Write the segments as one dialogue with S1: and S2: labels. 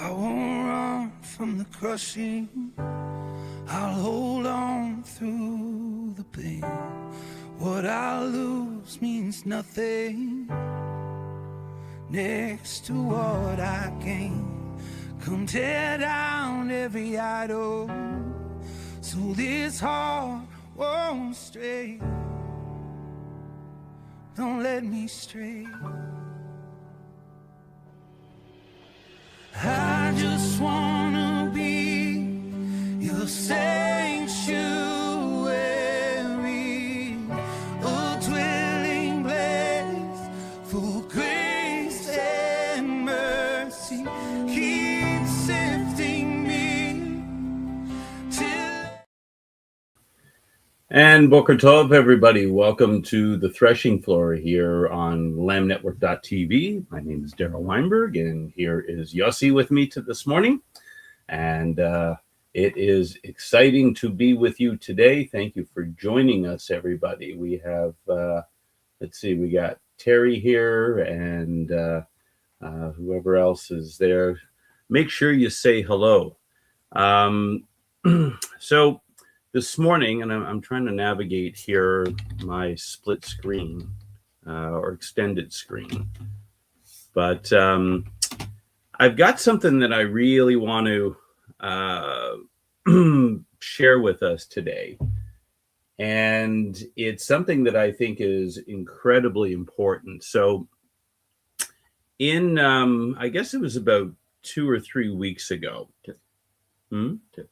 S1: I won't run from the crushing. I'll hold on through the pain. What I lose means nothing next to what I gain. Come tear down every idol so this heart won't stray. Don't let me stray. I just wanna be your sanctuary, a dwelling place for grace and mercy. Keep sifting me till.
S2: And Boker Tov, everybody. Welcome to the Threshing floor here on lamnetwork.tv. My name is Darryl Weinberg, and here is Yossi with me this morning. And it is exciting to be with you today. Thank you for joining us, everybody. We have, let's see, we got Terry here and whoever else is there. Make sure you say hello. So this morning, and I'm trying to navigate here my split screen or extended screen, but I've got something that I really want to share with us today. And it's something that I think is incredibly important. So in, I guess it was about 2 or 3 weeks ago.
S3: Wasn't that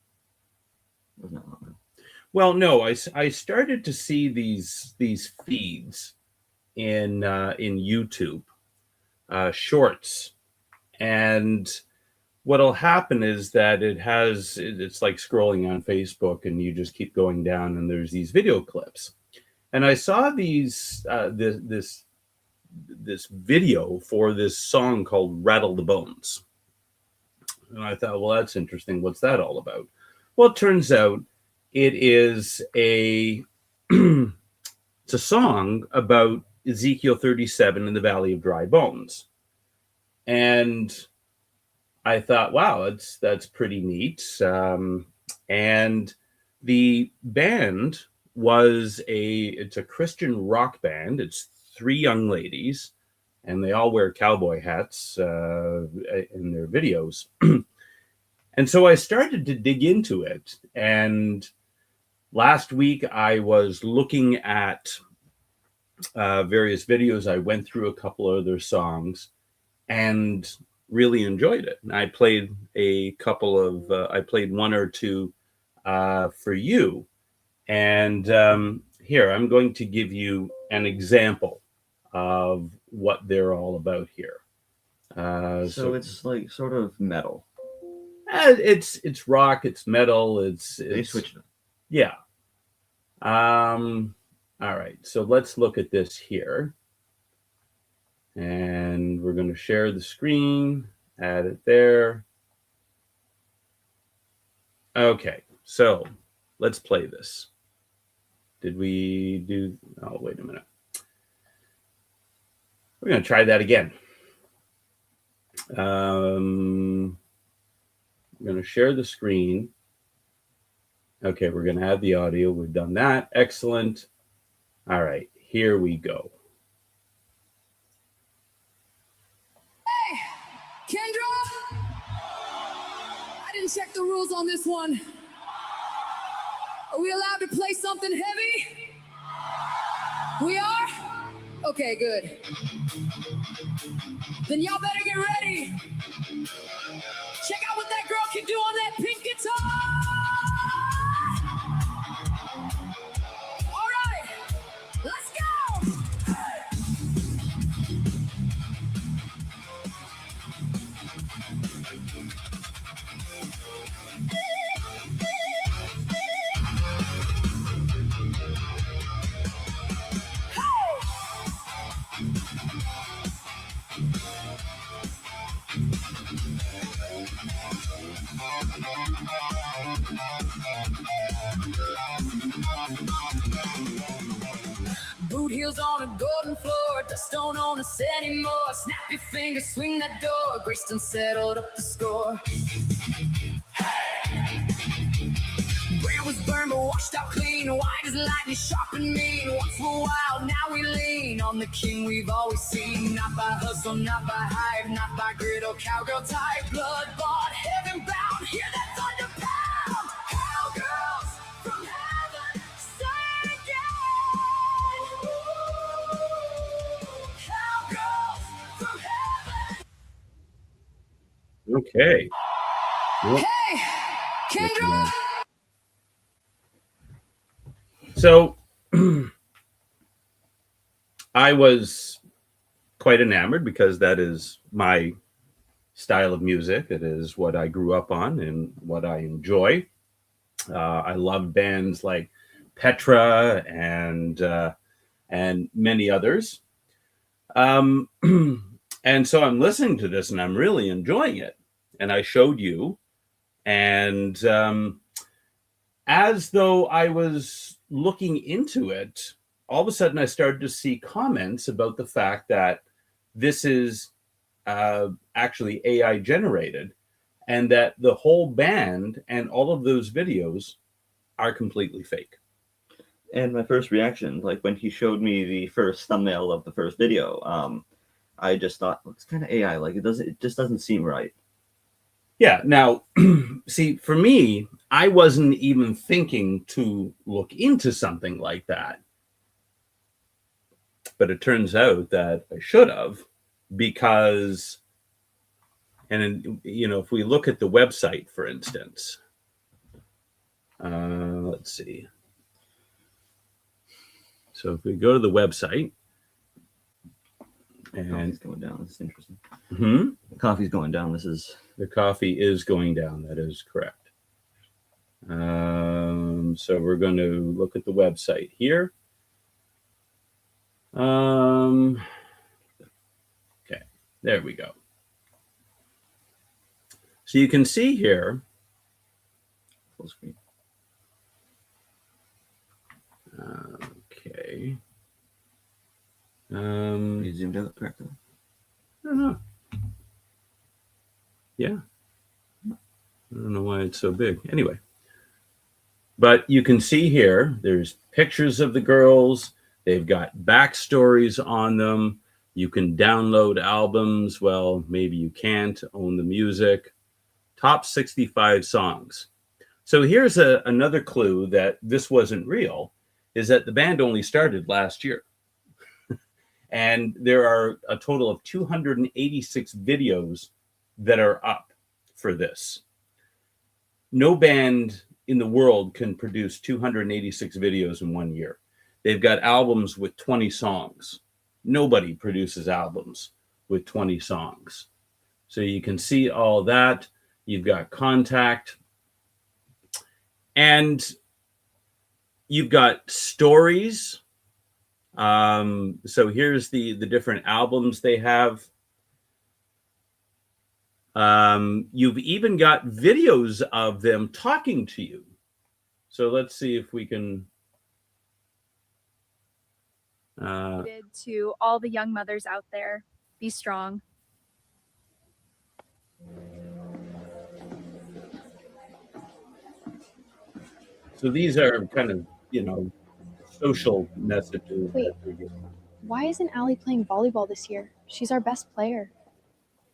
S3: long ago?
S2: Well, no, I started to see these feeds in YouTube, shorts, and what'll happen is that it's like scrolling on Facebook, and you just keep going down, and there's these video clips, and I saw this video for this song called "Rattle the Bones," and I thought, well, that's interesting. What's that all about? Well, it turns out it is it's a song about Ezekiel 37 in the Valley of Dry Bones. And I thought, wow, that's pretty neat. And the band it's a Christian rock band. It's 3 young ladies, and they all wear cowboy hats in their videos. And so I started to dig into it. And last week, I was looking at various videos. I went through a couple of their songs and really enjoyed it. And I played I played 1 or 2 for you. And here, I'm going to give you an example of what they're all about here.
S3: So it's like sort of metal.
S2: It's rock, it's metal,
S3: They switched it.
S2: Yeah. All right, so let's look at this here. And we're going to share the screen, add it there. Okay, so let's play this. Did we do, oh, wait a minute. We're going to try that again. I'm going to share the screen. Okay, we're going to add the audio. We've done that. Excellent. All right, here we go.
S4: Hey, Kendra! I didn't check the rules on this one. Are we allowed to play something heavy? We are? Okay, good. Then y'all better get ready. Check out what that girl can do on that pink guitar! All right, let's go! Boot heels on a golden floor, just don't own us anymore. Snap your fingers, swing that door. Greyston settled up the score. Brand was burned but washed out clean. White as lightning, sharp and mean. Once we're wild, now we lean on the king we've always seen. Not by hustle, not by hype, not by grit or cowgirl type. Blood bought, heaven bound, hear that thunder pound. Cowgirls from heaven, say it again. Ooh, cowgirls from heaven.
S2: Okay. Yep.
S4: Hey, Kendra.
S2: So I was quite enamored because that is my style of music. It is what I grew up on and what I enjoy. I love bands like Petra and many others. And so I'm listening to this and I'm really enjoying it. And I showed you, and as though I was looking into it, all of a sudden I started to see comments about the fact that this is actually AI generated, and that the whole band and all of those videos are completely fake.
S3: And my first reaction, like when he showed me the first thumbnail of the first video, I just thought, well, it's kind of AI. Like it just doesn't seem right.
S2: Yeah. Now, see, for me, I wasn't even thinking to look into something like that. But it turns out that I should have, because, and you know, if we look at the website, for instance, let's see. So if we go to the website,
S3: and coffee's going down. This is interesting.
S2: Mm-hmm.
S3: The coffee's going down.
S2: The coffee is going down. That is correct. So we're going to look at the website here. Okay, there we go. So you can see here.
S3: Full screen.
S2: Okay.
S3: You zoomed out correctly?
S2: I don't know. Yeah. I don't know why it's so big. Anyway. But you can see here, there's pictures of the girls. They've got backstories on them. You can download albums. Well, maybe you can't own the music. Top 65 songs. So here's another clue that this wasn't real, is that the band only started last year. And there are a total of 286 videos that are up for this. No band in the world can produce 286 videos in 1 year. They've got albums with 20 songs. Nobody produces albums with 20 songs. So you can see all that. You've got Contact. And you've got stories. So here's the different albums they have. You've even got videos of them talking to you. So let's see if we can.
S5: To all the young mothers out there, be strong.
S2: So these are kind of, you know, social messages.
S6: Wait, why isn't Allie playing volleyball this year? She's our best player.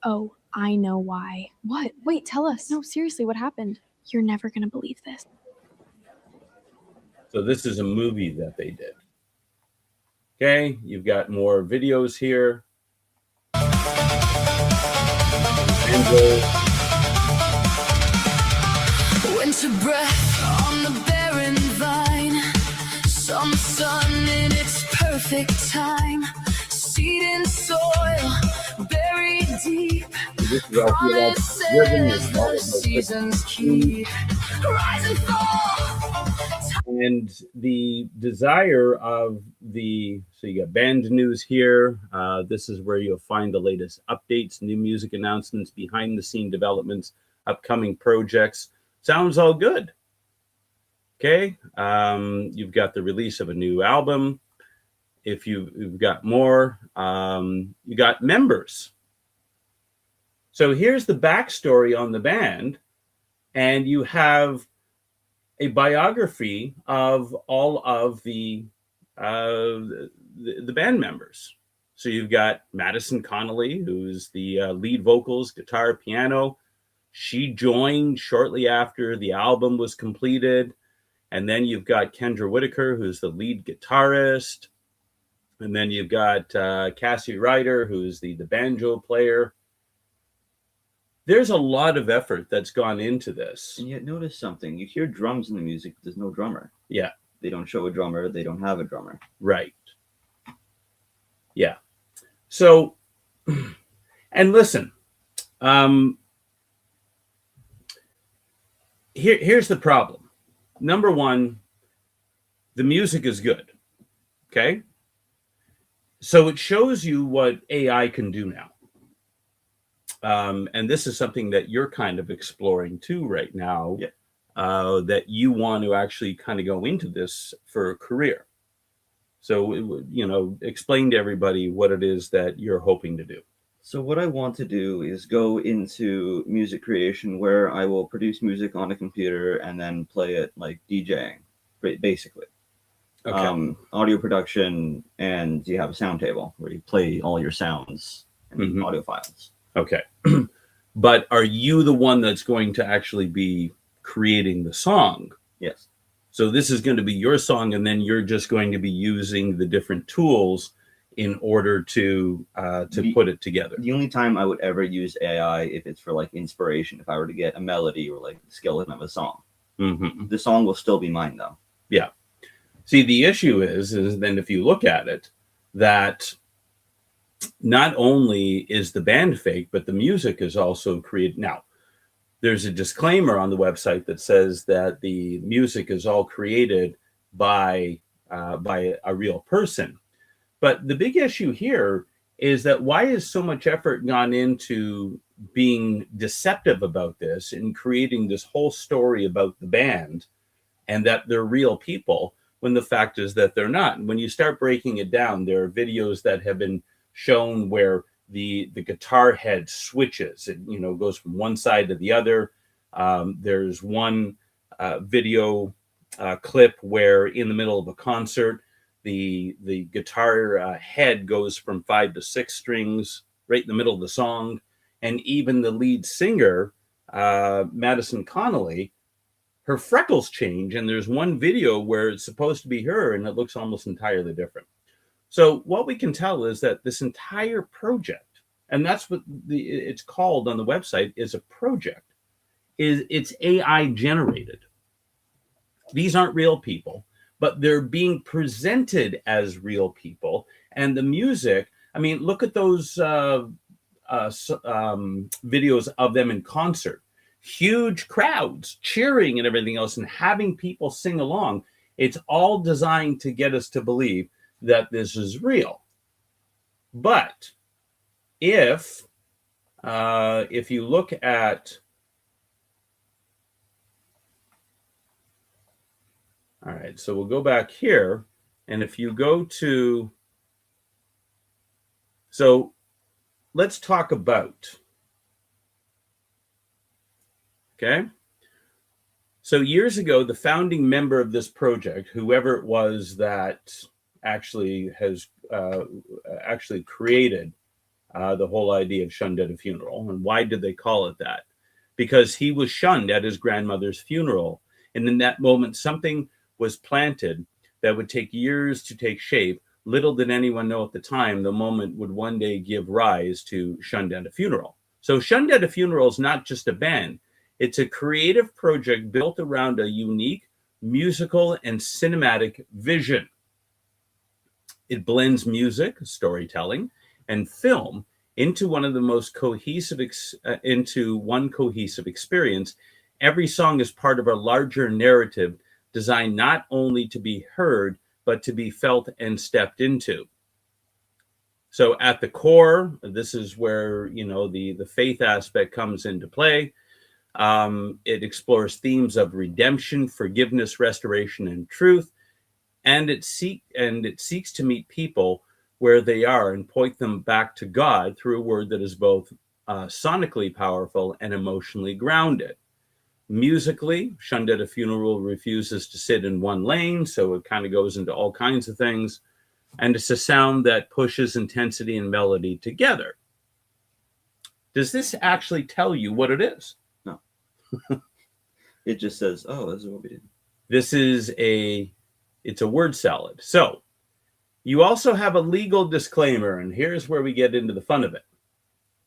S6: Oh, I know why. What? Wait, tell us. No, seriously, what happened? You're never gonna believe this.
S2: So this is a movie that they did. Okay, you've got more videos here.
S4: Winter breath on the barren vine, summer sun in its perfect time, seed in soil buried deep, promises the seasons keep, rise and fall.
S2: And the desire of the, so you got band news here. This is where you'll find the latest updates, new music announcements, behind the scene developments, upcoming projects. Sounds all good. Okay. You've got the release of a new album. if you've got more, you got members. So here's the backstory on the band, and you have a biography of all of the band members. So you've got Madison Connolly, who's the lead vocals, guitar, piano. She joined shortly after the album was completed. And then you've got Kendra Whitaker, who's the lead guitarist. And then you've got Cassie Ryder, who's the banjo player. There's a lot of effort that's gone into this.
S3: And yet notice something. You hear drums in the music, but there's no drummer.
S2: Yeah.
S3: They don't show a drummer. They don't have a drummer.
S2: Right. Yeah. So, and listen, here's the problem. Number one, the music is good. Okay. So it shows you what AI can do now. And this is something that you're kind of exploring too right now,
S3: yeah.
S2: That you want to actually kind of go into this for a career. So, explain to everybody what it is that you're hoping to do.
S3: So what I want to do is go into music creation where I will produce music on a computer and then play it like DJing, basically.
S2: Okay.
S3: Audio production, and you have a sound table where you play all your sounds and audio files.
S2: Okay. But are you the one that's going to actually be creating the song?
S3: Yes.
S2: So this is going to be your song, and then you're just going to be using the different tools in order to put it together.
S3: The only time I would ever use AI if it's for like inspiration, if I were to get a melody or like the skeleton of a song.
S2: Mm-hmm.
S3: The song will still be mine though.
S2: Yeah. See, the issue is then if you look at it, that not only is the band fake, but the music is also created. Now, there's a disclaimer on the website that says that the music is all created by a real person. But the big issue here is that why is so much effort gone into being deceptive about this and creating this whole story about the band and that they're real people when the fact is that they're not? And when you start breaking it down, there are videos that have been shown where the guitar head switches. It goes from one side to the other. There's one video clip where in the middle of a concert, the guitar head goes from 5 to 6 strings right in the middle of the song. And even the lead singer, Madison Connolly, her freckles change. And there's one video where it's supposed to be her and it looks almost entirely different. So what we can tell is that this entire project, and that's what it's called on the website, is a project, it's AI generated. These aren't real people, but they're being presented as real people. And the music, I mean, look at those videos of them in concert. Huge crowds cheering and everything else and having people sing along. It's all designed to get us to believe that this is real. But if you look at, all right, so we'll go back here, and if you go to, so let's talk about, okay? So years ago, the founding member of this project, whoever it was that actually has actually created the whole idea of shunned at a funeral. And why did they call it that? Because he was shunned at his grandmother's funeral. And in that moment, something was planted that would take years to take shape. Little did anyone know at the time, the moment would one day give rise to Shunned at a Funeral. So Shunned at a Funeral is not just a band. It's a creative project built around a unique musical and cinematic vision. It blends music, storytelling, and film into one of the most cohesive, into one cohesive experience. Every song is part of a larger narrative designed not only to be heard, but to be felt and stepped into. So at the core, this is where, the faith aspect comes into play. It explores themes of redemption, forgiveness, restoration, and truth. and it seeks to meet people where they are and point them back to God through a word that is both sonically powerful and emotionally grounded. Musically, Shunned at a Funeral refuses to sit in one lane, so it kind of goes into all kinds of things. And it's a sound that pushes intensity and melody together. Does this actually tell you what it is?
S3: No. It just says, oh, this is what we did.
S2: It's a word salad. So you also have a legal disclaimer, and here's where we get into the fun of it.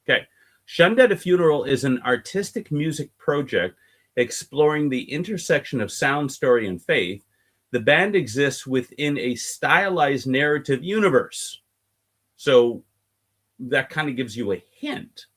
S2: Okay. Shunned at a Funeral is an artistic music project exploring the intersection of sound, story, and faith. The band exists within a stylized narrative universe. So that kind of gives you a hint.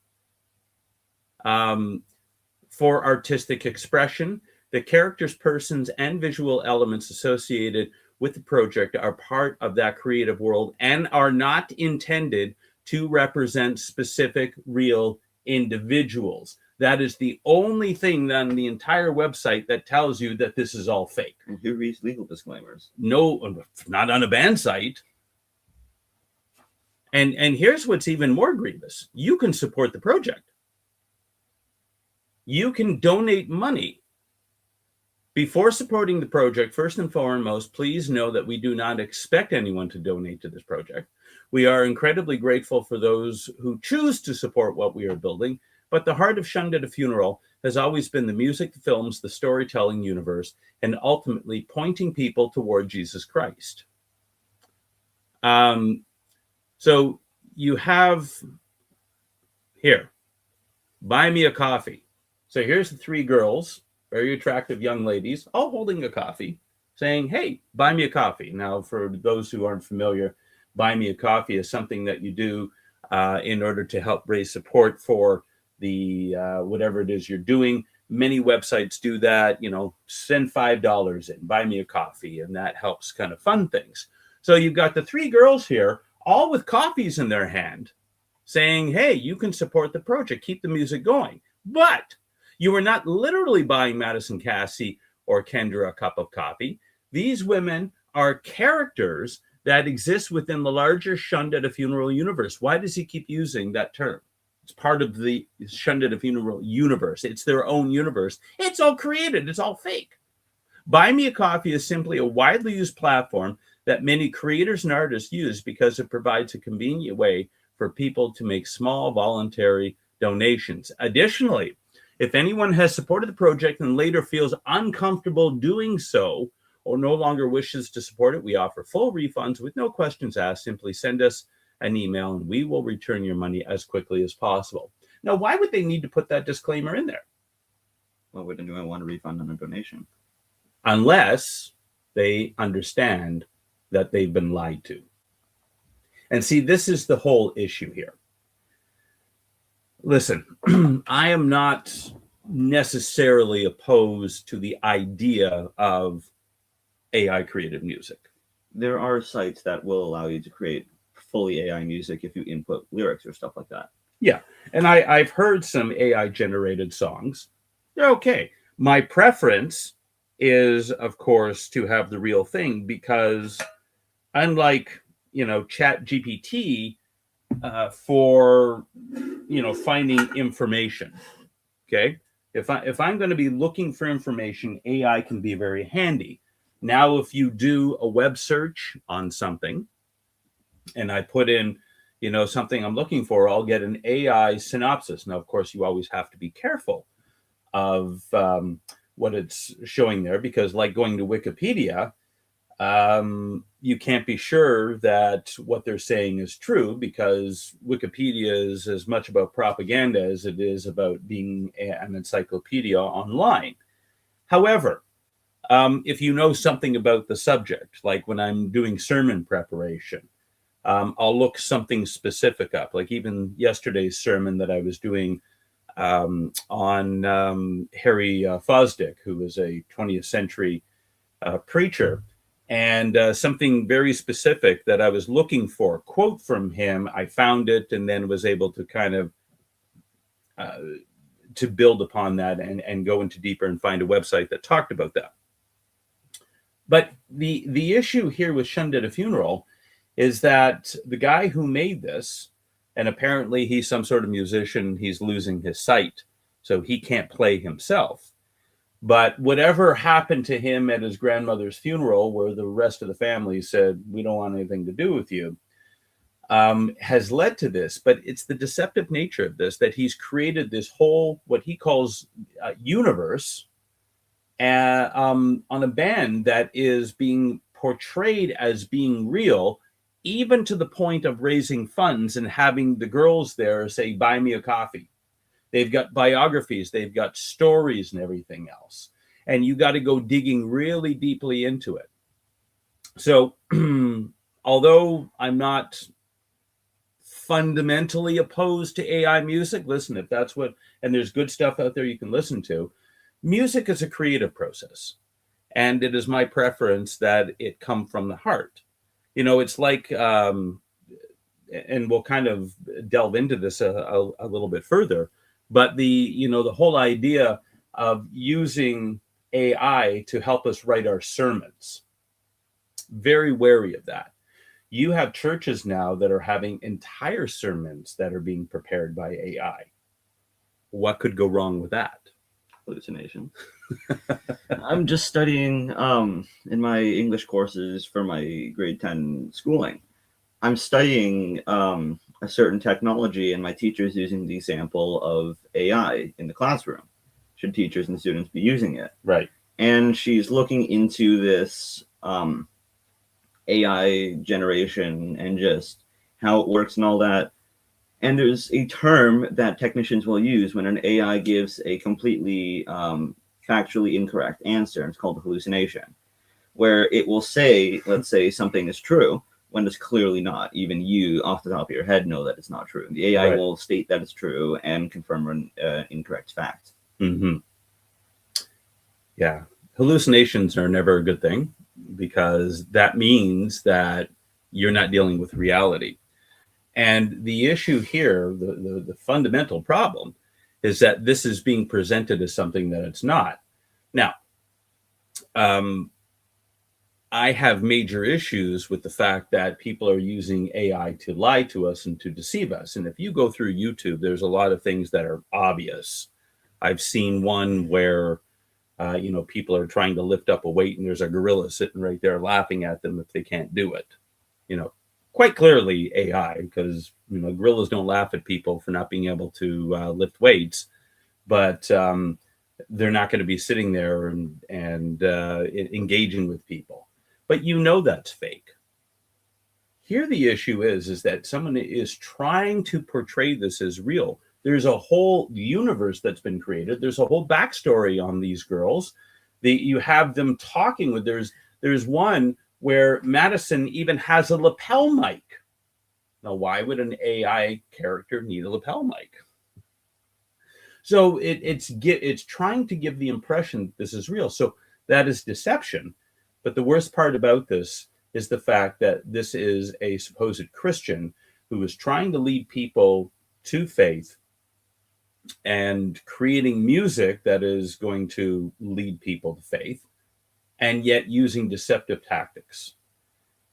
S2: For artistic expression, the characters, persons, and visual elements associated with the project are part of that creative world and are not intended to represent specific real individuals. That is the only thing on the entire website that tells you that this is all fake.
S3: And who reads legal disclaimers?
S2: No, not on a band site. And here's what's even more grievous. You can support the project. You can donate money. Before supporting the project, first and foremost, please know that we do not expect anyone to donate to this project. We are incredibly grateful for those who choose to support what we are building, but the heart of Shunned at a Funeral has always been the music, the films, the storytelling universe, and ultimately pointing people toward Jesus Christ. So you have here, buy me a coffee. So here's the three girls, very attractive young ladies, all holding a coffee, saying, hey, buy me a coffee. Now, for those who aren't familiar, buy me a coffee is something that you do in order to help raise support for the whatever it is you're doing. Many websites do that, send $5 in, buy me a coffee, and that helps kind of fund things. So you've got the three girls here, all with coffees in their hand, saying, hey, you can support the project, keep the music going. But you are not literally buying Madison Cassie or Kendra a cup of coffee. These women are characters that exist within the larger Shunned at a Funeral universe. Why does he keep using that term? It's part of the Shunned at a Funeral universe. It's their own universe. It's all created. It's all fake. Buy Me a Coffee is simply a widely used platform that many creators and artists use because it provides a convenient way for people to make small voluntary donations. Additionally, if anyone has supported the project and later feels uncomfortable doing so or no longer wishes to support it, we offer full refunds with no questions asked. Simply send us an email and we will return your money as quickly as possible. Now, why would they need to put that disclaimer in there?
S3: Well, wouldn't anyone want a refund on a donation?
S2: Unless they understand that they've been lied to. And see, this is the whole issue here. Listen, I am not necessarily opposed to the idea of AI created music.
S3: There are sites that will allow you to create fully AI music if you input lyrics or stuff like that.
S2: Yeah, and I've heard some AI generated songs. They're okay. My preference is, of course, to have the real thing because unlike, Chat GPT for, finding information, okay? If I'm going to be looking for information, AI can be very handy. Now, if you do a web search on something and I put in, something I'm looking for, I'll get an AI synopsis. Now, of course, you always have to be careful of what it's showing there because like going to Wikipedia, you can't be sure that what they're saying is true because Wikipedia is as much about propaganda as it is about being an encyclopedia online. However, if you know something about the subject, like when I'm doing sermon preparation, I'll look something specific up. Like even yesterday's sermon that I was doing on Harry Fosdick, who was a 20th century preacher, and something very specific that I was looking for, a quote from him. I found it and then was able to kind of to build upon that and go into deeper and find a website that talked about that. But the issue here with Shunned at a Funeral is that the guy who made this, and apparently he's some sort of musician, he's losing his sight, so he can't play himself. But whatever happened to him at his grandmother's funeral, where the rest of the family said, we don't want anything to do with you, has led to this. But it's the deceptive nature of this, that he's created this whole, what he calls universe, on a band that is being portrayed as being real, even to the point of raising funds and having the girls there say, buy me a coffee. They've got biographies, they've got stories and everything else. And you got to go digging really deeply into it. So although I'm not fundamentally opposed to AI music, listen, if that's what, and there's good stuff out there you can listen to, music is a creative process. And it is my preference that it come from the heart. You know, it's like, and we'll kind of delve into this a little bit further, but the whole idea of using AI to help us write our sermons, very wary of that. You have churches now that are having entire sermons that are being prepared by AI. What could go wrong with that?
S3: Hallucination. I'm just studying in my English courses for my grade 10 schooling. I'm studying a certain technology, and my teacher's using the example of AI in the classroom. Should teachers and students be using it?
S2: Right.
S3: And she's looking into this AI generation and just how it works and all that. And there's a term that technicians will use when an AI gives a completely factually incorrect answer, and it's called a hallucination, where it will say, let's say something is true when it's clearly not. Even you, off the top of your head, know that it's not true. The AI will state that it's true and confirm an incorrect fact.
S2: Mm-hmm. Yeah. Hallucinations are never a good thing, because that means that you're not dealing with reality. And the issue here, the fundamental problem, is that this is being presented as something that it's not. Now, I have major issues with the fact that people are using AI to lie to us and to deceive us. And if you go through YouTube, there's a lot of things that are obvious. I've seen one where, people are trying to lift up a weight and there's a gorilla sitting right there laughing at them if they can't do it. Quite clearly AI, because gorillas don't laugh at people for not being able to lift weights, but they're not going to be sitting there and engaging with people. But that's fake. Here the issue is that someone is trying to portray this as real. There's a whole universe that's been created. There's a whole backstory on these girls. You have them talking with. There's one where Madison even has a lapel mic. Now, why would an AI character need a lapel mic? So it's trying to give the impression that this is real. So that is deception. But the worst part about this is the fact that this is a supposed Christian who is trying to lead people to faith and creating music that is going to lead people to faith, and yet using deceptive tactics.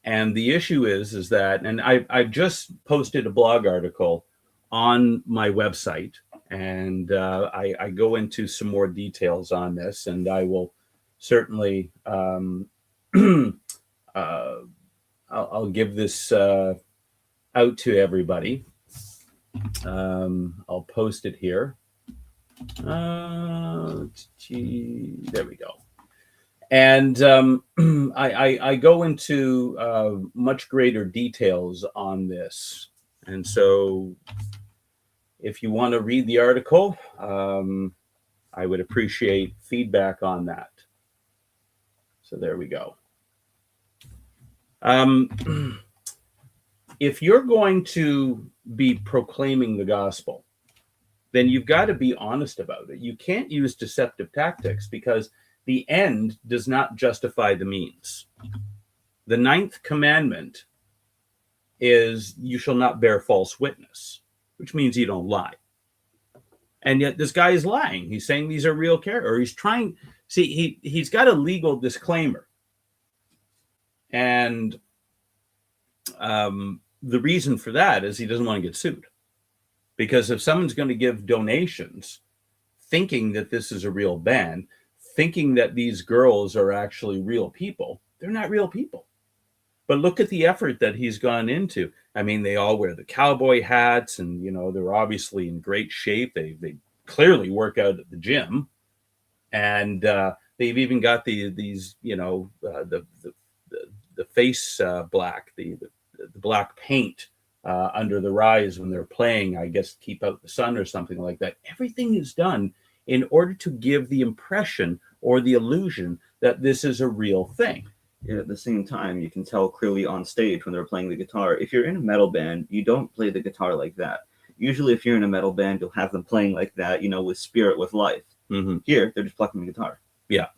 S2: And the issue is that, and I've just posted a blog article on my website, and I go into some more details on this, and I will certainly I'll give this out to everybody. I'll post it here. There we go. And I go into much greater details on this. And so if you want to read the article, I would appreciate feedback on that. So there we go. If you're going to be proclaiming the gospel, then you've got to be honest about it. You can't use deceptive tactics, because the end does not justify the means. The 9th commandment is you shall not bear false witness, which means you don't lie. And yet this guy is lying. He's saying these are real characters. Or he's trying, he's got a legal disclaimer. And the reason for that is he doesn't want to get sued. Because if someone's going to give donations thinking that this is a real band, thinking that these girls are actually real people, they're not real people. But look at the effort that he's gone into. I mean, they all wear the cowboy hats, and they're obviously in great shape. They clearly work out at the gym, and they've even got the face black, the black paint under their eyes when they're playing, I guess, to keep out the sun or something like that. Everything is done in order to give the impression or the illusion that this is a real thing.
S3: Yet at the same time, you can tell clearly on stage when they're playing the guitar. If you're in a metal band, you don't play the guitar like that. Usually, if you're in a metal band, you'll have them playing like that, with spirit, with life.
S2: Mm-hmm.
S3: Here, they're just plucking the guitar.
S2: Yeah.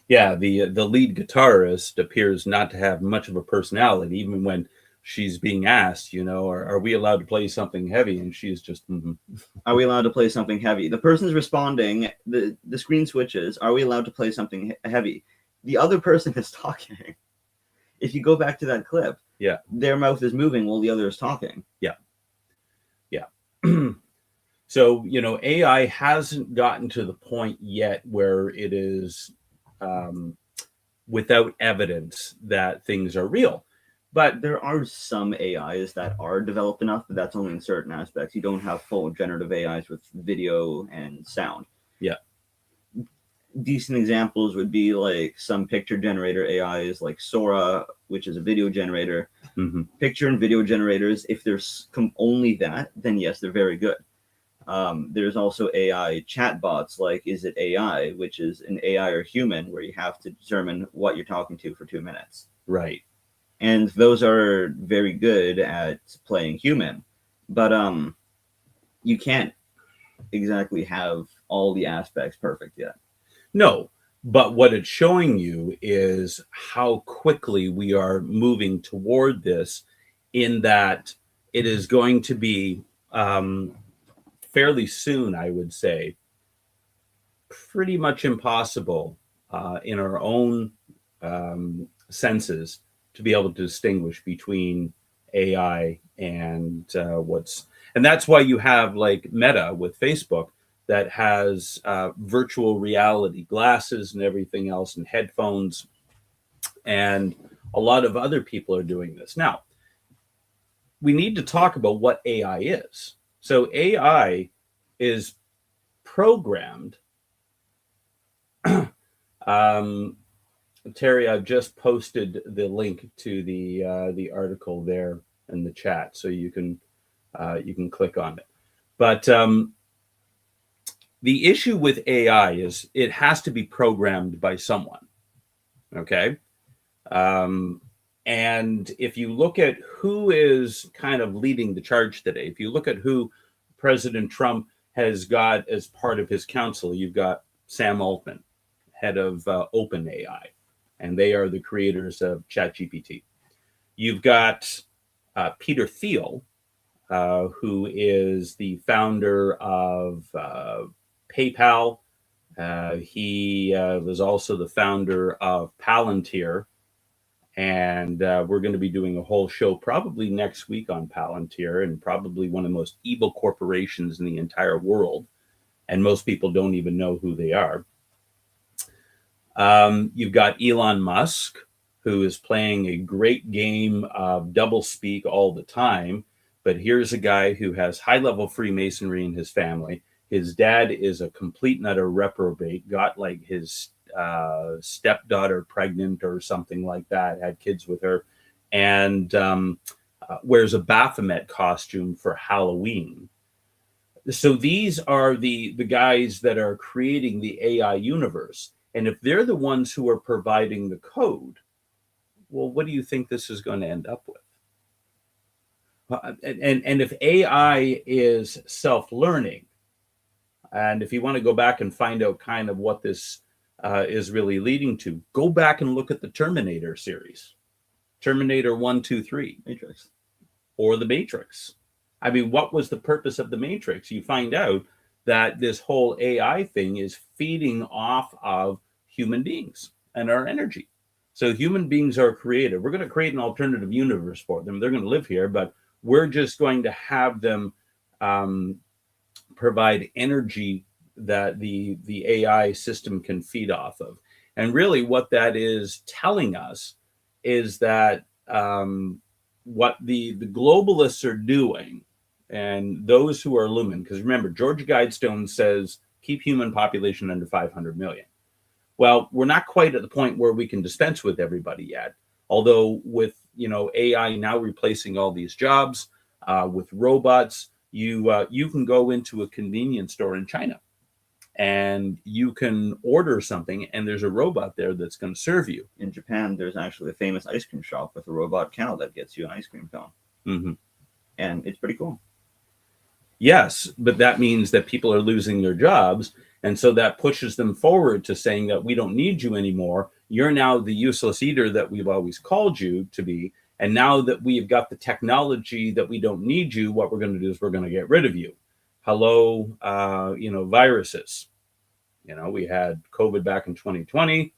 S2: Yeah, the lead guitarist appears not to have much of a personality, even when she's being asked, are we allowed to play something heavy? And she's just,
S3: Are we allowed to play something heavy? The person's responding, the screen switches, are we allowed to play something heavy? The other person is talking. If you go back to that clip,
S2: yeah,
S3: their mouth is moving while the other is talking.
S2: Yeah. Yeah. So, AI hasn't gotten to the point yet where it is without evidence that things are real. But
S3: there are some AIs that are developed enough, but that's only in certain aspects. You don't have full generative AIs with video and sound.
S2: Yeah.
S3: Decent examples would be like some picture generator AIs like Sora, which is a video generator.
S2: Mm-hmm.
S3: Picture and video generators, if there's only that, then yes, they're very good. There's also AI chatbots like Is It AI, which is an AI or human where you have to determine what you're talking to for 2 minutes.
S2: Right.
S3: And those are very good at playing human. But you can't exactly have all the aspects perfect yet.
S2: No, but what it's showing you is how quickly we are moving toward this, in that it is going to be fairly soon, I would say, pretty much impossible in our own senses to be able to distinguish between AI and and that's why you have like Meta with Facebook that has virtual reality glasses and everything else, and headphones, and a lot of other people are doing this. Now, we need to talk about what AI is. So AI is programmed. Terry, I've just posted the link to the article there in the chat, so you can click on it. But the issue with AI is it has to be programmed by someone. Okay. And if you look at who is kind of leading the charge today, if you look at who President Trump has got as part of his council, you've got Sam Altman, head of OpenAI, and they are the creators of ChatGPT. You've got Peter Thiel, who is the founder of PayPal. He was also the founder of Palantir. And we're going to be doing a whole show probably next week on Palantir, and probably one of the most evil corporations in the entire world. And most people don't even know who they are. You've got Elon Musk, who is playing a great game of doublespeak all the time. But here's a guy who has high-level Freemasonry in his family. His dad is a complete and utter reprobate, got like his stepdaughter pregnant or something like that, had kids with her, and wears a Baphomet costume for Halloween. So these are the guys that are creating the AI universe. And if they're the ones who are providing the code, well, what do you think this is going to end up with? And if AI is self-learning, and if you want to go back and find out kind of what this is really leading to, go back and look at the Terminator series, Terminator 1, 2, 3,
S3: Matrix,
S2: or the Matrix. I mean, what was the purpose of the Matrix? You find out that this whole AI thing is feeding off of human beings and our energy. So human beings are creative. We're going to create an alternative universe for them. They're going to live here, but we're just going to have them provide energy that the AI system can feed off of. And really what that is telling us is that what the globalists are doing, and those who are lumen, because remember, George Guidestone says keep human population under 500 million. Well, we're not quite at the point where we can dispense with everybody yet. Although with AI now replacing all these jobs, with robots, you can go into a convenience store in China and you can order something and there's a robot there that's going to serve you.
S3: In Japan, there's actually a famous ice cream shop with a robot cow that gets you an ice cream cone.
S2: Mm-hmm.
S3: And it's pretty cool.
S2: Yes, but that means that people are losing their jobs. And so that pushes them forward to saying that we don't need you anymore. You're now the useless eater that we've always called you to be. And now that we've got the technology that we don't need you, what we're going to do is we're going to get rid of you. Hello, viruses. We had COVID back in 2020,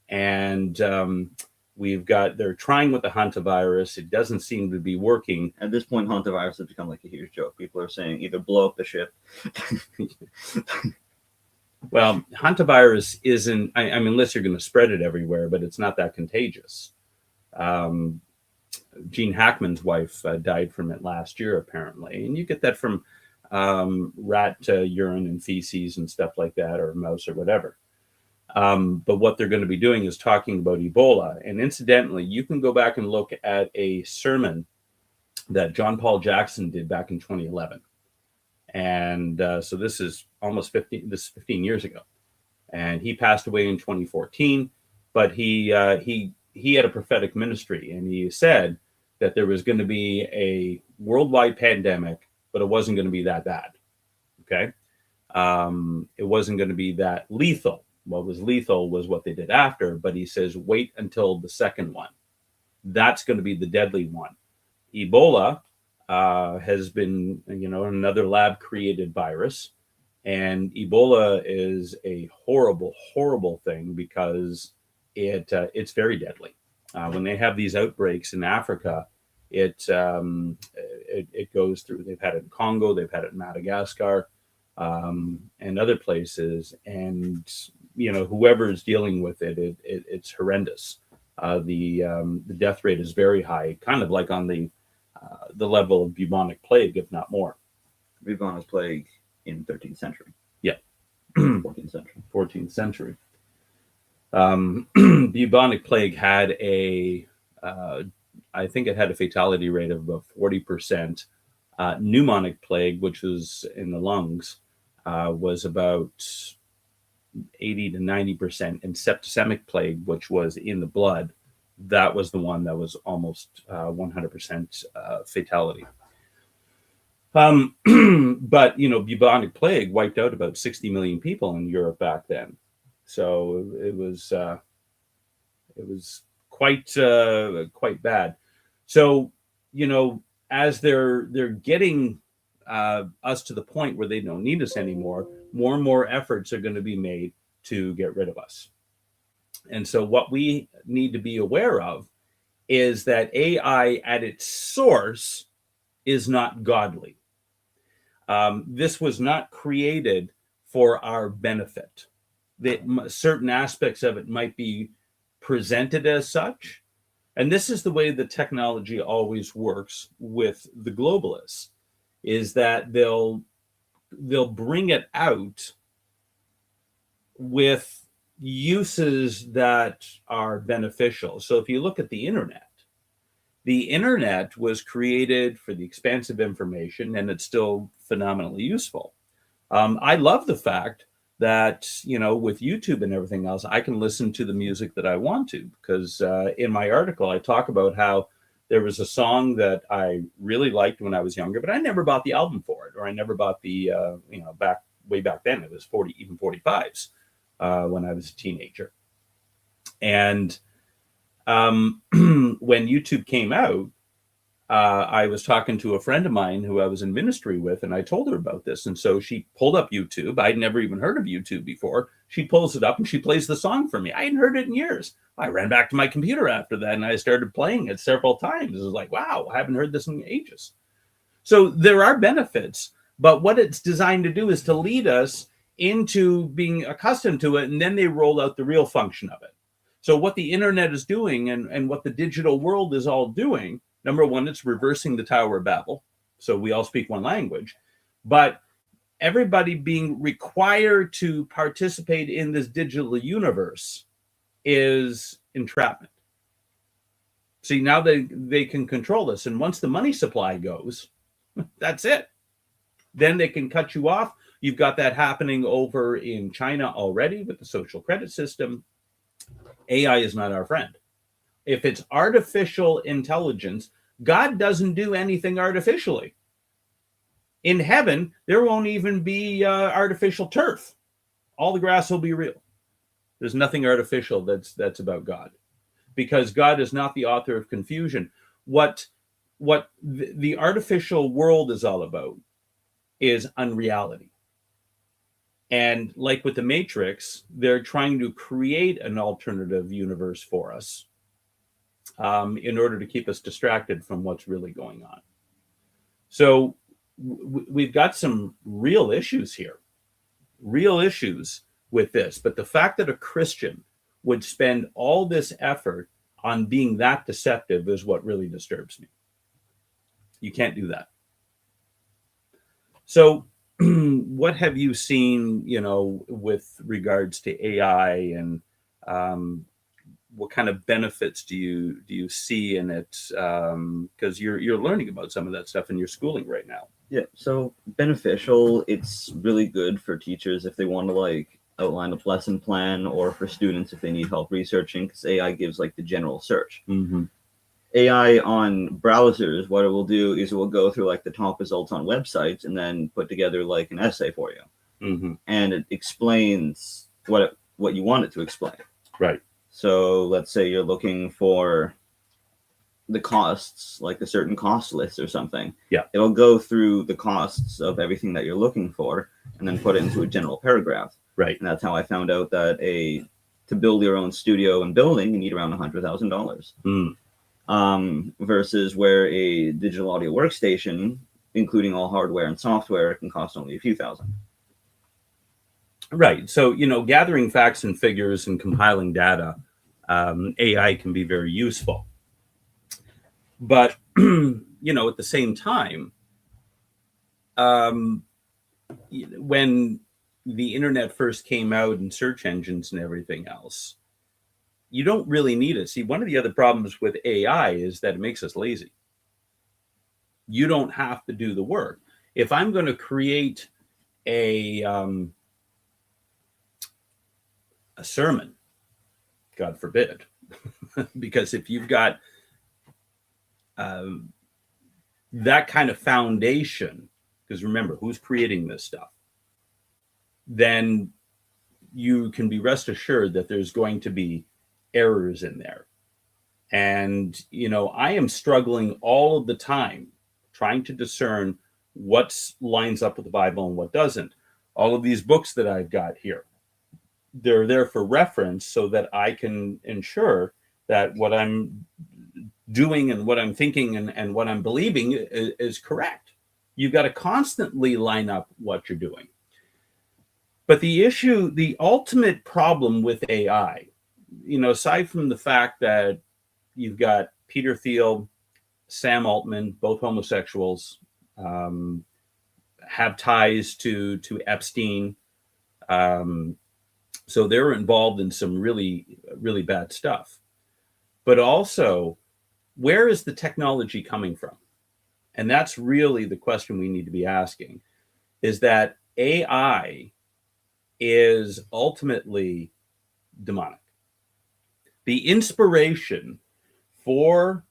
S2: and they're trying with the hantavirus. It doesn't seem to be working.
S3: At this point, hantavirus has become like a huge joke. People are saying either blow up the ship.
S2: Well, hantavirus isn't, I mean, unless you're going to spread it everywhere, but it's not that contagious. Gene Hackman's wife died from it last year, apparently. And you get that from rat urine and feces and stuff like that, or mouse or whatever. But what they're going to be doing is talking about Ebola. And incidentally, you can go back and look at a sermon that John Paul Jackson did back in 2011. And so this is almost 15 years ago. And he passed away in 2014. But he had a prophetic ministry, and he said that there was going to be a worldwide pandemic, but it wasn't going to be that bad. Okay. It wasn't going to be that lethal. What was lethal was what they did after, but he says, wait until the second one. That's going to be the deadly one. Ebola has been, another lab created virus, and Ebola is a horrible, horrible thing because it's very deadly. When they have these outbreaks in Africa, it goes through. They've had it in Congo, they've had it in Madagascar, and other places. And whoever is dealing with it, it's horrendous. The death rate is very high, kind of like on the level of bubonic plague, if not more.
S3: Bubonic plague in 13th century.
S2: Yeah,
S3: 14th century.
S2: 14th century. Bubonic plague had I think it had a fatality rate of about 40%. Pneumonic plague, which was in the lungs, was about 80 to 90%. And septicemic plague, which was in the blood, that was the one that was almost 100% fatality. But, bubonic plague wiped out about 60 million people in Europe back then. So it was quite bad. So, as they're getting us to the point where they don't need us anymore, more and more efforts are going to be made to get rid of us. And so what we need to be aware of is that AI at its source is not godly. This was not created for our benefit. That certain aspects of it might be presented as such. And this is the way the technology always works with the globalists, is that they'll bring it out with uses that are beneficial. So if you look at the internet was created for the expansive information, and it's still phenomenally useful. I love the fact that, with YouTube and everything else, I can listen to the music that I want to, because in my article, I talk about how there was a song that I really liked when I was younger, but I never bought the album for it, or I never bought the, way back then, it was 45s when I was a teenager. And when YouTube came out, I was talking to a friend of mine who I was in ministry with, and I told her about this. And so she pulled up YouTube. I'd never even heard of YouTube before. She pulls it up and she plays the song for me. I hadn't heard it in years. I ran back to my computer after that and I started playing it several times. It was like, wow, I haven't heard this in ages. So there are benefits, but what it's designed to do is to lead us into being accustomed to it, and then they roll out the real function of it. So what the internet is doing and what the digital world is all doing, number one, it's reversing the Tower of Babel. So we all speak one language, but everybody being required to participate in this digital universe is entrapment. See, now they can control this. And once the money supply goes, that's it. Then they can cut you off. You've got that happening over in China already with the social credit system. AI is not our friend. If it's artificial intelligence, God doesn't do anything artificially. In heaven, there won't even be artificial turf. All the grass will be real. There's nothing artificial that's about God, because God is not the author of confusion. What the artificial world is all about is unreality. And like with the Matrix, they're trying to create an alternative universe for us in order to keep us distracted from what's really going on. So we've got some real issues here, real issues with this. But the fact that a Christian would spend all this effort on being that deceptive is what really disturbs me. You can't do that. So what have you seen, with regards to AI, and what kind of benefits do you see in it? Because you're learning about some of that stuff in your schooling right now.
S3: Yeah, so beneficial. It's really good for teachers if they want to outline a lesson plan, or for students if they need help researching, because AI gives the general search.
S2: Mm-hmm.
S3: AI on browsers, what it will do is it will go through the top results on websites and then put together an essay for you.
S2: Mm-hmm.
S3: And it explains what you want it to explain.
S2: Right.
S3: So let's say you're looking for the costs, a certain cost list or something.
S2: Yeah.
S3: It'll go through the costs of everything that you're looking for and then put it into a general paragraph.
S2: Right.
S3: And that's how I found out that to build your own studio and building, you need around $100,000.
S2: Mm.
S3: Versus where a digital audio workstation, including all hardware and software, can cost only a few thousand.
S2: Right. So, gathering facts and figures and compiling data, AI can be very useful. But, at the same time, when the internet first came out and search engines and everything else, you don't really need it. See, one of the other problems with AI is that it makes us lazy. You don't have to do the work. If I'm going to create a sermon, God forbid, because if you've got that kind of foundation, because remember, who's creating this stuff, then you can be rest assured that there's going to be errors in there. And, I am struggling all of the time trying to discern what lines up with the Bible and what doesn't. All of these books that I've got here, they're there for reference so that I can ensure that what I'm doing and what I'm thinking and what I'm believing is correct. You've got to constantly line up what you're doing. But the ultimate problem with AI, aside from the fact that you've got Peter Thiel, Sam Altman, both homosexuals, have ties to Epstein. So they're involved in some really, really bad stuff. But also, where is the technology coming from? And that's really the question we need to be asking, is that AI is ultimately demonic. The inspiration for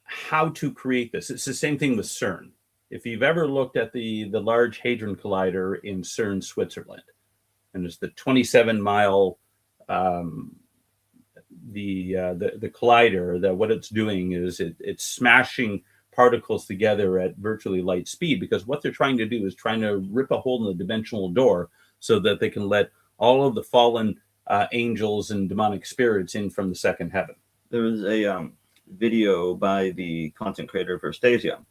S2: how to create this, it's the same thing with CERN. If you've ever looked at the Large Hadron Collider in CERN, Switzerland, and it's the 27-mile the collider, that what it's doing is it's smashing particles together at virtually light speed, because what they're trying to do is trying to rip a hole in the dimensional door so that they can let all of the fallen angels and demonic spirits in from the second heaven.
S3: There was a video by the content creator Verstasia,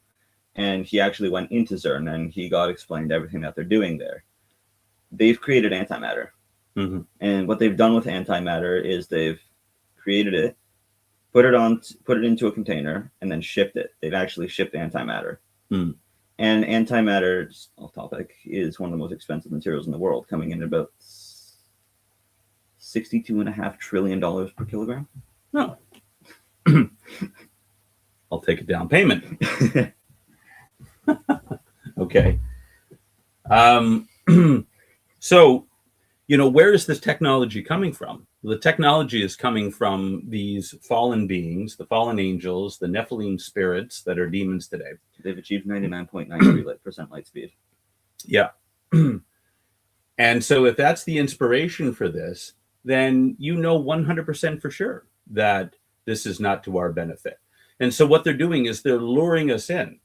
S3: and he actually went into CERN and he got explained everything that they're doing there. They've created antimatter.
S2: Mm-hmm.
S3: And what they've done with antimatter is they've created it, put it into a container, and then shipped it. They've actually shipped antimatter.
S2: Mm.
S3: And antimatter, off topic, is one of the most expensive materials in the world, coming in at about $62.5 trillion per kilogram.
S2: No. I'll take a down payment. Okay. So, where is this technology coming from? The technology is coming from these fallen beings, the fallen angels, the Nephilim spirits that are demons today.
S3: They've achieved 99.93% light speed.
S2: Yeah. And so if that's the inspiration for this, then 100% for sure that this is not to our benefit. And so what they're doing is they're luring us in.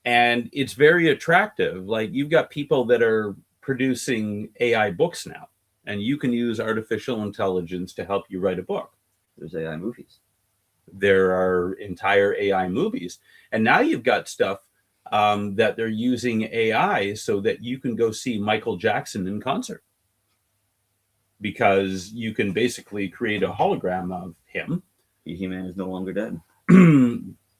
S2: And it's very attractive. Like, you've got people that are producing AI books now, and you can use artificial intelligence to help you write a book.
S3: There's AI movies.
S2: There are entire AI movies. And now you've got stuff that they're using AI so that you can go see Michael Jackson in concert, because you can basically create a hologram of him.
S3: He-Man is no longer dead.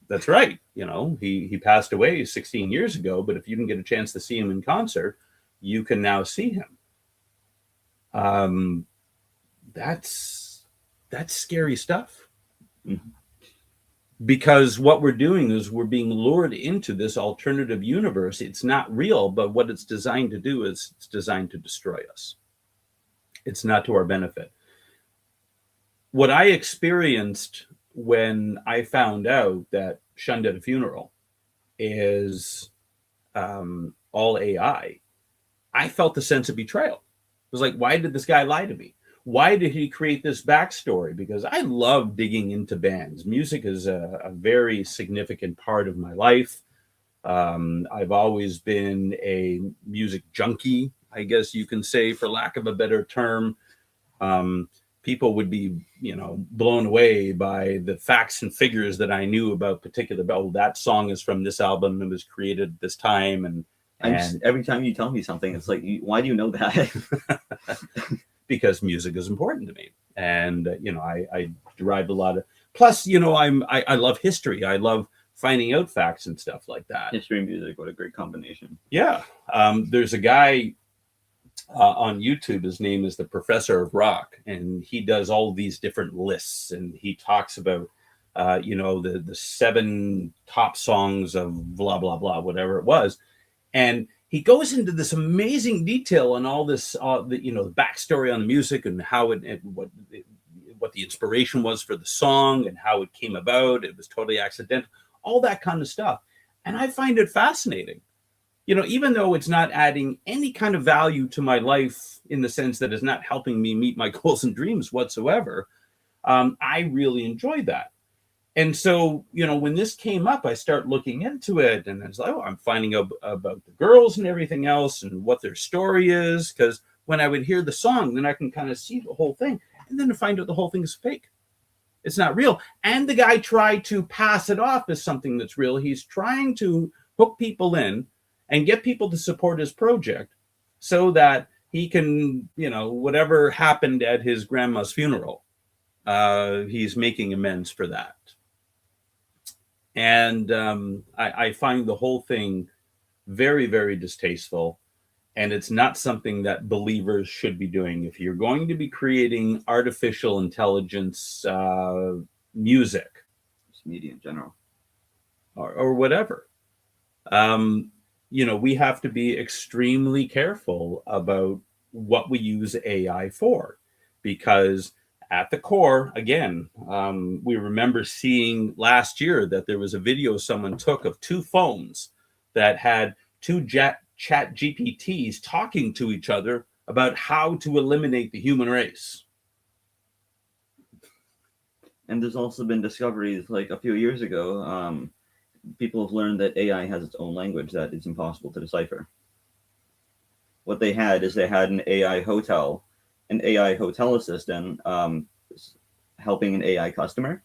S2: That's right. He passed away 16 years ago, but if you didn't get a chance to see him in concert, you can now see him. That's scary stuff.
S3: Mm-hmm.
S2: Because what we're doing is we're being lured into this alternative universe. It's not real, but what it's designed to do is it's designed to destroy us. It's not to our benefit. What I experienced when I found out that Shunned at a Funeral is all AI, I felt a sense of betrayal. It was like, why did this guy lie to me? Why did he create this backstory? Because I love digging into bands. Music is a very significant part of my life. I've always been a music junkie, I guess you can say, for lack of a better term. People would be, blown away by the facts and figures that I knew about that song is from this album and was created at this time. And
S3: every time you tell me something, it's like, why do you know that?
S2: Because music is important to me. And, I derived a lot of, plus, I love history. I love finding out facts and stuff like that.
S3: History and music, what a great combination.
S2: Yeah. There's a guy on YouTube, his name is the Professor of Rock, and he does all these different lists, and he talks about, the 7 top songs of blah, blah, blah, whatever it was. And he goes into this amazing detail on all this, the backstory on the music and how what the inspiration was for the song and how it came about. It was totally accidental, all that kind of stuff. And I find it fascinating. Even though it's not adding any kind of value to my life in the sense that it's not helping me meet my goals and dreams whatsoever, I really enjoyed that. And so, when this came up, I start looking into it, and it's like, I'm finding out about the girls and everything else and what their story is. Because when I would hear the song, then I can kind of see the whole thing, and then to find out the whole thing is fake. It's not real. And the guy tried to pass it off as something that's real. He's trying to hook people in and get people to support his project so that he can, whatever happened at his grandma's funeral, he's making amends for that. And I find the whole thing very, very distasteful. And it's not something that believers should be doing. If you're going to be creating artificial intelligence music,
S3: Just media in general,
S2: or whatever, we have to be extremely careful about what we use AI for, because at the core, again, we remember seeing last year that there was a video someone took of 2 phones that had 2 chat GPTs talking to each other about how to eliminate the human race.
S3: And there's also been discoveries, like a few years ago, people have learned that AI has its own language that it's impossible to decipher. What they had is they had an AI hotel assistant helping an AI customer,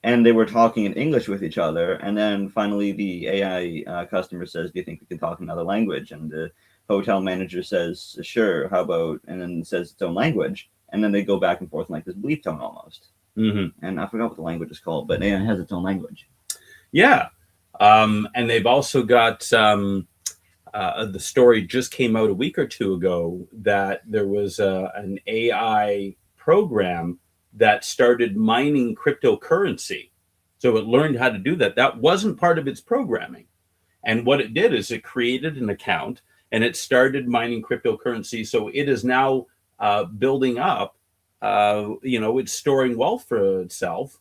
S3: and they were talking in English with each other. And then finally, the AI customer says, "Do you think we can talk another language?" And the hotel manager says, "Sure. How about?" And then says its own language, and then they go back and forth in like this bleep tone almost. And I forgot what the language is called, but AI has its own language.
S2: Yeah. And they've also got the story just came out a week or two ago that there was an AI program that started mining cryptocurrency. So it learned how to do that. That wasn't part of its programming. And what it did is it created an account and it started mining cryptocurrency. So it is now building up, it's storing wealth for itself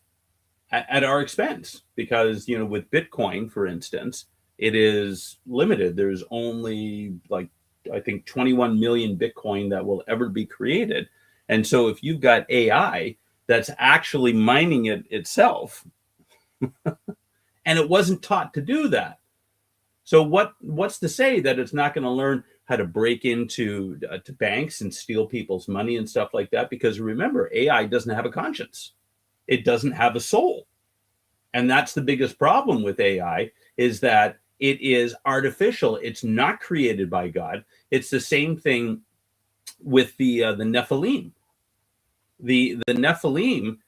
S2: at our expense, because, with Bitcoin, for instance, it is limited. There's only I think 21 million Bitcoin that will ever be created. And so if you've got AI that's actually mining it itself, and it wasn't taught to do that. So what's to say that it's not going to learn how to break into to banks and steal people's money and stuff like that? Because remember, AI doesn't have a conscience. It doesn't have a soul. And that's the biggest problem with AI, is that it is artificial. It's not created by God. It's the same thing with the Nephilim. The Nephilim,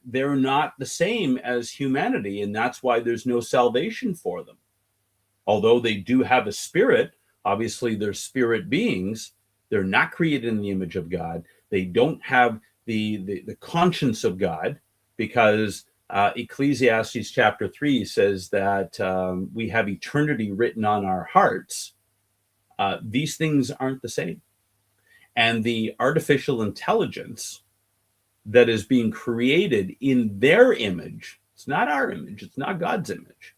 S2: they're not the same as humanity, and that's why there's no salvation for them. Although they do have a spirit, obviously they're spirit beings. They're not created in the image of God. They don't have the conscience of God, because Ecclesiastes chapter 3 says that we have eternity written on our hearts. These things aren't the same. And the artificial intelligence that is being created in their image, it's not our image, it's not God's image,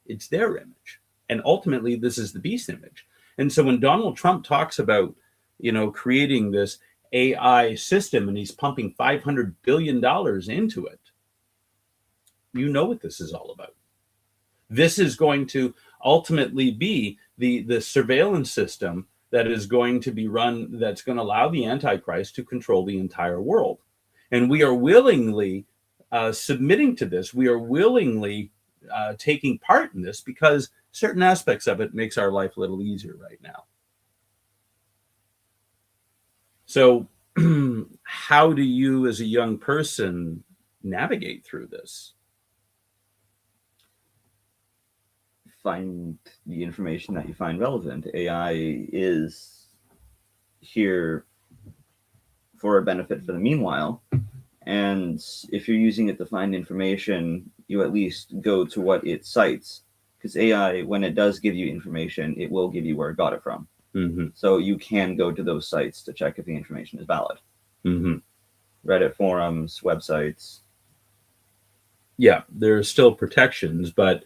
S2: it's their image. And ultimately, this is the beast image. And so when Donald Trump talks about, creating this AI system, and he's pumping $500 billion into it, what this is all about. This is going to ultimately be the surveillance system that is going to be run, that's going to allow the Antichrist to control the entire world. And we are willingly submitting to this. We are willingly taking part in this, because certain aspects of it makes our life a little easier right now. So how do you, as a young person, navigate through this?
S3: Find the information that you find relevant. AI is here for a benefit for the meanwhile. And if you're using it to find information, you at least go to what it cites. Because AI, when it does give you information, it will give you where it got it from.
S2: Mm-hmm.
S3: So you can go to those sites to check if the information is valid.
S2: Mm-hmm.
S3: Reddit forums, websites.
S2: Yeah, there are still protections, but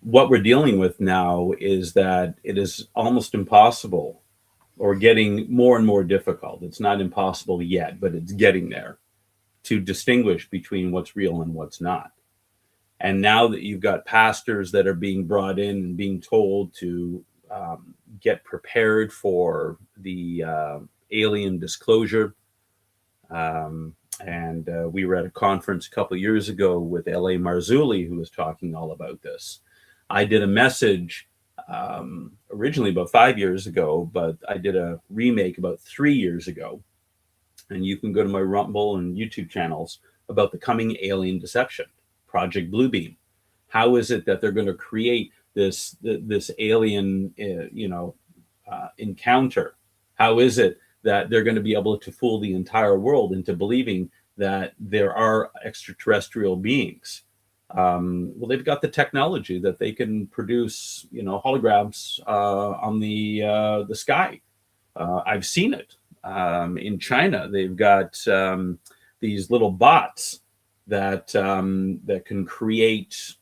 S2: what we're dealing with now is that it is almost impossible, or getting more and more difficult. It's not impossible yet, but it's getting there, to distinguish between what's real and what's not. And now that you've got pastors that are being brought in and being told to get prepared for the alien disclosure. And we were at a conference a couple of years ago with L.A. Marzulli, who was talking all about this. I did a message originally about 5 years ago, but I did a remake about 3 years ago. And you can go to my Rumble and YouTube channels about the coming alien deception, Project Bluebeam. How is it that they're going to create this alien, encounter? How is it that they're going to be able to fool the entire world into believing that there are extraterrestrial beings? Well, they've got the technology that they can produce, holograms on the sky. I've seen it in China. They've got these little bots that can create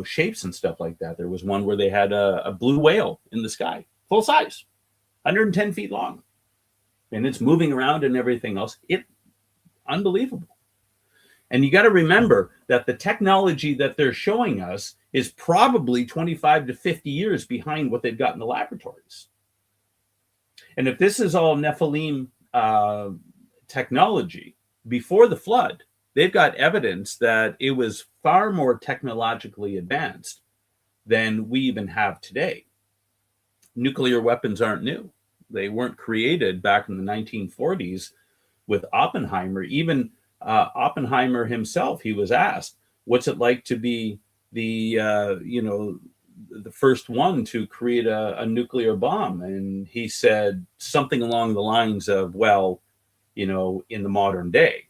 S2: shapes and stuff like that. There was one where they had a blue whale in the sky, full size, 110 feet long, and it's moving around and everything else. Unbelievable. And you got to remember that the technology that they're showing us is probably 25 to 50 years behind what they've got in the laboratories. And if this is all Nephilim technology before the flood, they've got evidence that it was far more technologically advanced than we even have today. Nuclear weapons aren't new. They weren't created back in the 1940s with Oppenheimer. Even Oppenheimer himself, he was asked, what's it like to be the first one to create a nuclear bomb? And he said something along the lines of, well, in the modern day,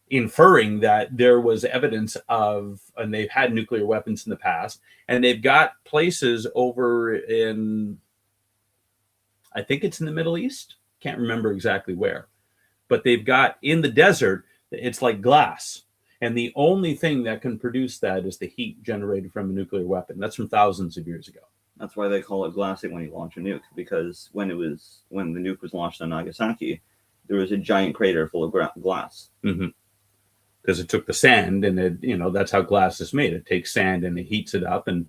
S2: inferring that there was evidence of, and they've had nuclear weapons in the past, and they've got places over in, I think it's in the Middle East, can't remember exactly where, but they've got in the desert, it's like glass. And the only thing that can produce that is the heat generated from a nuclear weapon. That's from thousands of years ago.
S3: That's why they call it glassing when you launch a nuke, because when the nuke was launched on Nagasaki, there was a giant crater full of glass.
S2: Mm-hmm. Because it took the sand, and that's how glass is made. It takes sand and it heats it up, and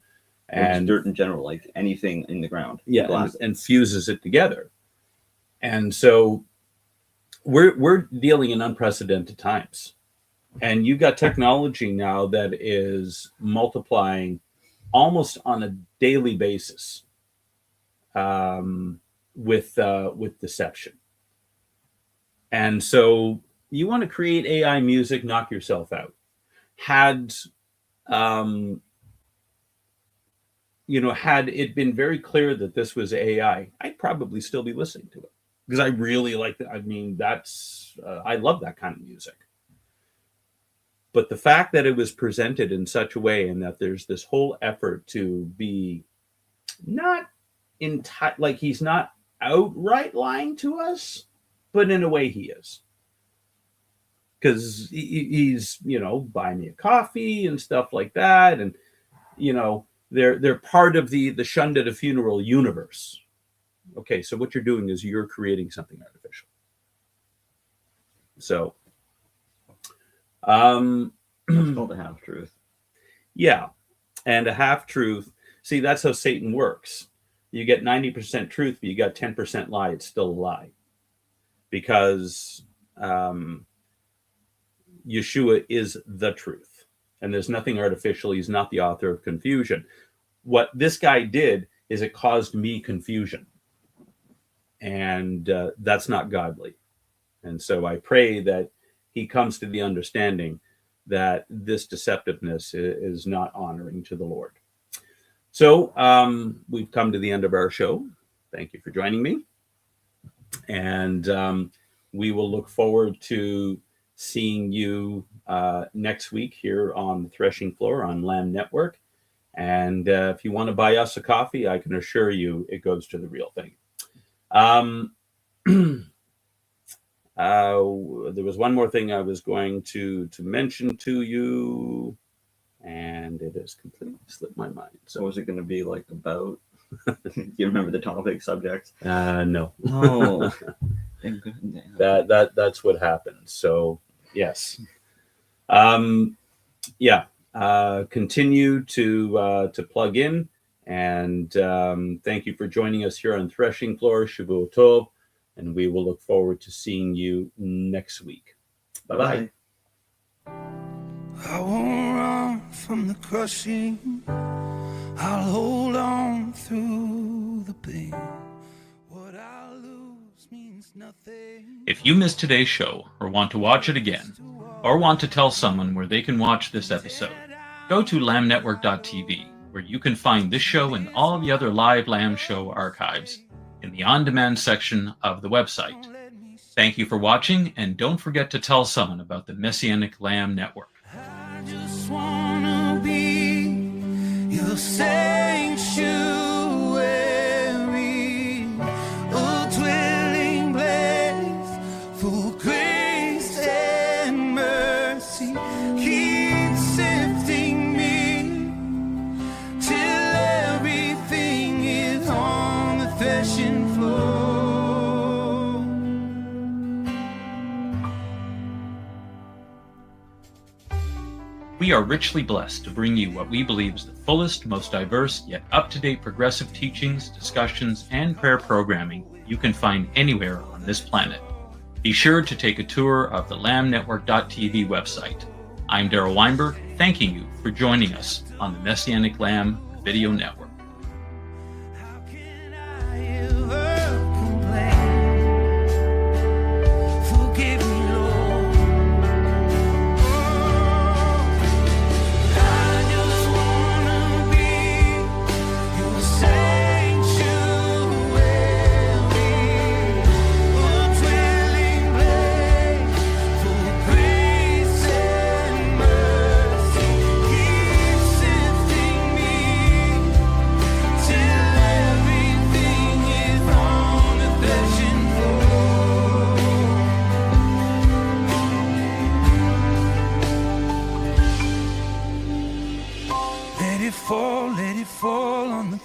S3: dirt in general, like anything in the ground.
S2: Yeah, and fuses it together. And so we're dealing in unprecedented times. And you've got technology now that is multiplying almost on a daily basis with deception. And so you want to create AI music, knock yourself out. Had it been very clear that this was AI, I'd probably still be listening to it, because I really like that. I mean, I love that kind of music. But the fact that it was presented in such a way, and that there's this whole effort to be not like he's not outright lying to us, but in a way he is. Because he's, buy me a coffee and stuff like that. And, they're part of the Shunned at a Funeral universe. Okay, so what you're doing is you're creating something artificial. So,
S3: it's called a half-truth.
S2: Yeah, and a half-truth. See, that's how Satan works. You get 90% truth, but you got 10% lie. It's still a lie, because Yeshua is the truth, and there's nothing artificial. He's not the author of confusion. What this guy did is it caused me confusion, and that's not godly. And so I pray that he comes to the understanding that this deceptiveness is not honoring to the Lord. So we've come to the end of our show. Thank you for joining me. And we will look forward to seeing you next week here on the Threshing Floor on Lamb Network. And if you want to buy us a coffee, I can assure you it goes to the real thing. There was one more thing I was going to mention to you, and it has completely slipped my mind.
S3: So was it going to be like about? Do you remember the topic, subject?
S2: No.
S3: Oh,
S2: that's what happened. So yes, continue to plug in, and thank you for joining us here on Threshing Floor. Shavuot Tov. And we will look forward to seeing you next week. Bye-bye.
S1: I won't run from the crushing. I'll hold on through the pain. What I lose means nothing.
S7: If you missed today's show, or want to watch it again, or want to tell someone where they can watch this episode, go to lambnetwork.tv, where you can find this show and all the other live Lamb Show archives in the on-demand section of the website. Thank you for watching, and don't forget to tell someone about the Messianic Lamb Network.
S1: I just wanna be your sanctuary, a dwelling place for grace and mercy. Keep sifting me till everything is on the threshing floor.
S7: We are richly blessed to bring you what we believe is the fullest, most diverse, yet up-to-date progressive teachings, discussions, and prayer programming you can find anywhere on this planet. Be sure to take a tour of the lambnetwork.tv website. I'm Darryl Weinberg, thanking you for joining us on the Messianic Lamb Video Network.
S1: Let it fall on the